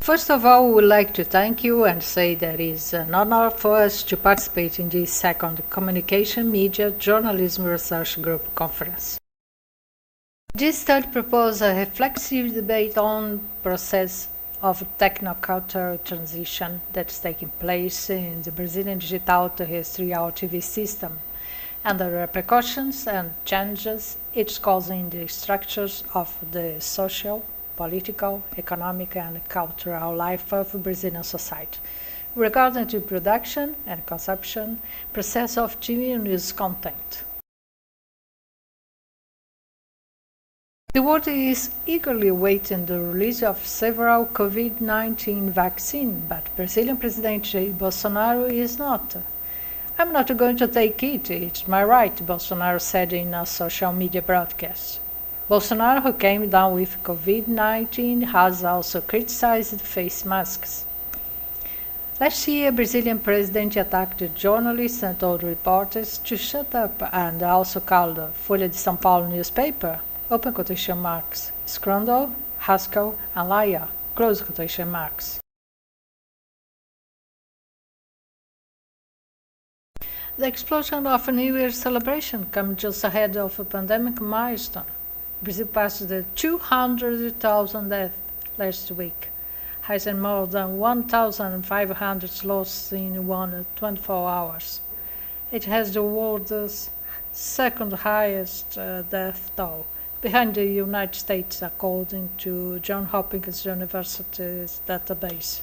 First of all, we would like to thank you and say that it is an honor for us to participate in this second Communication Media Journalism Research Group conference. This study proposes a reflexive debate on the process of technocultural transition that's taking place in the Brazilian digital terrestrial TV system and the repercussions and changes it's causing in the structures of the social, political, economic, and cultural life of Brazilian society, regarding the production and consumption process of TV news content. The world is eagerly awaiting the release of several COVID-19 vaccines, but Brazilian President Jair Bolsonaro is not. I'm not going to take it, it's my right, Bolsonaro said in a social media broadcast. Bolsonaro, who came down with COVID-19, has also criticized face masks. Last year, Brazilian president attacked journalists and told reporters to shut up and also called the Folha de São Paulo newspaper, open quotation marks, scandal, rascal, and liar, close quotation marks. The explosion of a New Year's celebration comes just ahead of a pandemic milestone. Brazil passed the 200,000 deaths last week, having more than 1,500 lost in 24 hours. It has the world's second highest death toll, behind the United States, according to Johns Hopkins University's database.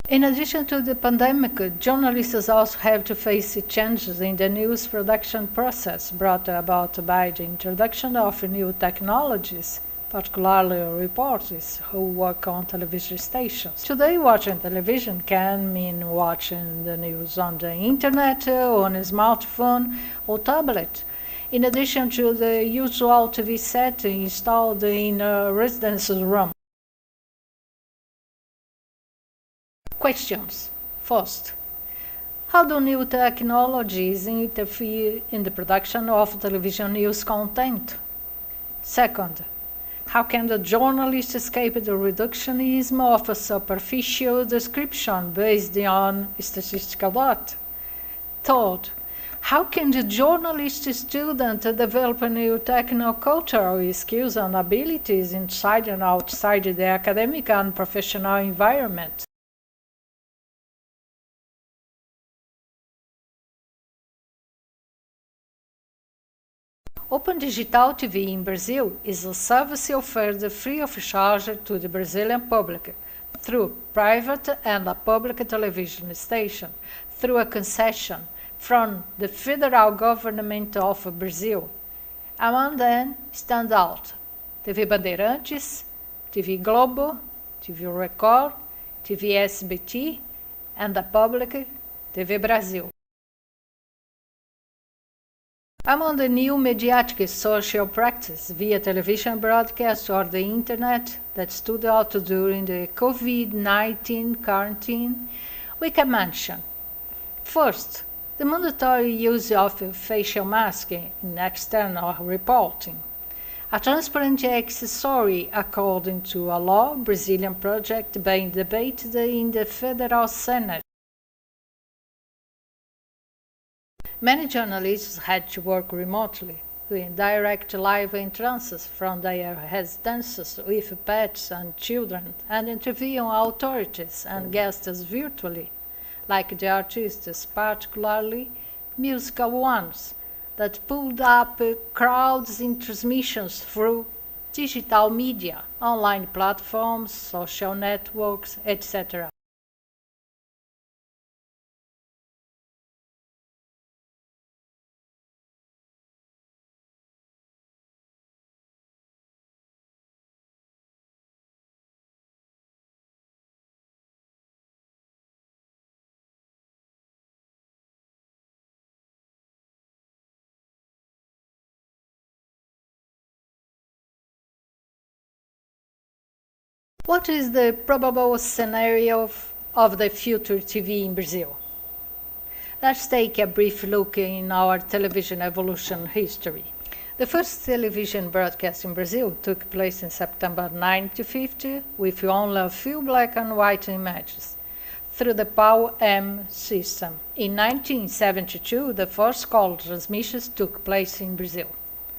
In addition to the pandemic, journalists also have to face changes in the news production process brought about by the introduction of new technologies, particularly reporters who work on television stations. Today, watching television can mean watching the news on the internet, on a smartphone or tablet, in addition to the usual TV set installed in a residence room. Questions. First, how do new technologies interfere in the production of television news content? Second, how can the journalist escape the reductionism of a superficial description based on statistical data? Third, how can the journalist student develop new technocultural skills and abilities inside and outside the academic and professional environment? Open Digital TV in Brazil is a service offered free of charge to the Brazilian public through private and a public television station through a concession from the federal government of Brazil. Among them stand out TV Bandeirantes, TV Globo, TV Record, TV SBT, and the public TV Brasil. Among the new mediatic social practice via television broadcast or the internet that stood out during the COVID-19 quarantine, we can mention, first, the mandatory use of facial masking in external reporting, a transparent accessory according to a law Brazilian project being debated in the Federal Senate. Many journalists had to work remotely, doing direct live entrances from their residences with pets and children, and interviewing authorities and guests virtually, like the artists, particularly musical ones, that pulled up crowds in transmissions through digital media, online platforms, social networks, etc. What is the probable scenario of the future TV in Brazil? Let's take a brief look in our television evolution history. The first television broadcast in Brazil took place in September 1950 with only a few black and white images through the PAU-M system. In 1972, the first call transmissions took place in Brazil.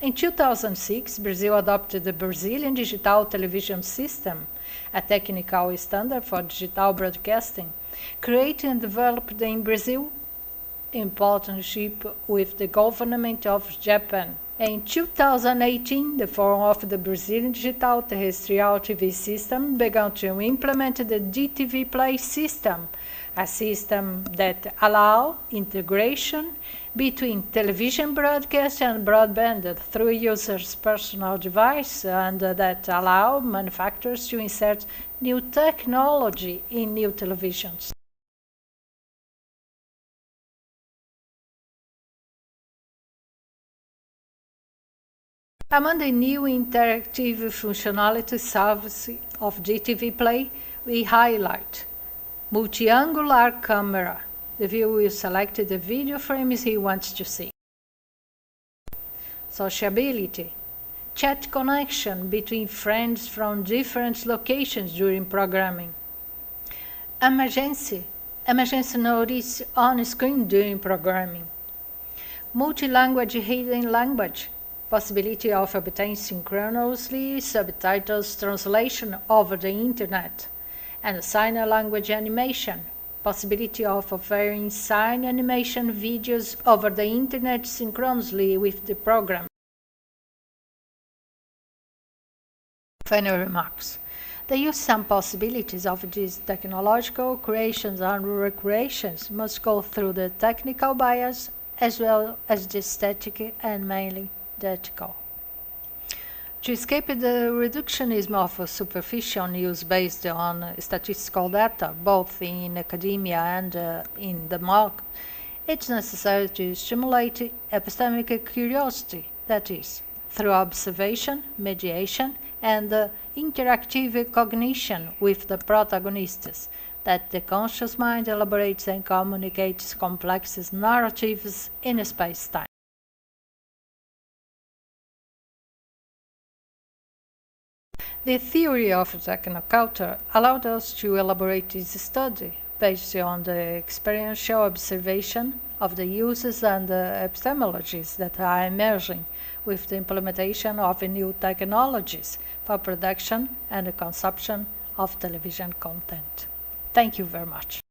In 2006, Brazil adopted the Brazilian Digital Television System, a technical standard for digital broadcasting, created and developed in Brazil in partnership with the government of Japan. In 2018, the Forum of the Brazilian Digital Terrestrial TV System began to implement the DTV Play system, a system that allows integration between television broadcast and broadband through users' personal device and that allow manufacturers to insert new technology in new televisions. Among the new interactive functionality service of DTV Play, we highlight multi-angular camera. The viewer will select the video frames he wants to see. Sociability. Chat connection between friends from different locations during programming. Emergency. Emergency notice on screen during programming. Multi-language hidden language. Possibility of obtaining synchronously subtitles translation over the internet. And sign language animation. Possibility of offering sign animation videos over the internet synchronously with the program. Final remarks. The use and possibilities of these technological creations and recreations must go through the technical bias as well as the aesthetic and mainly the ethical. To escape the reductionism of superficial news based on statistical data, both in academia and in the market, it's necessary to stimulate epistemic curiosity, that is, through observation, mediation, and interactive cognition with the protagonists, that the conscious mind elaborates and communicates complex narratives in space-time. The theory of technoculture allowed us to elaborate this study based on the experiential observation of the uses and epistemologies that are emerging with the implementation of new technologies for production and consumption of television content. Thank you very much.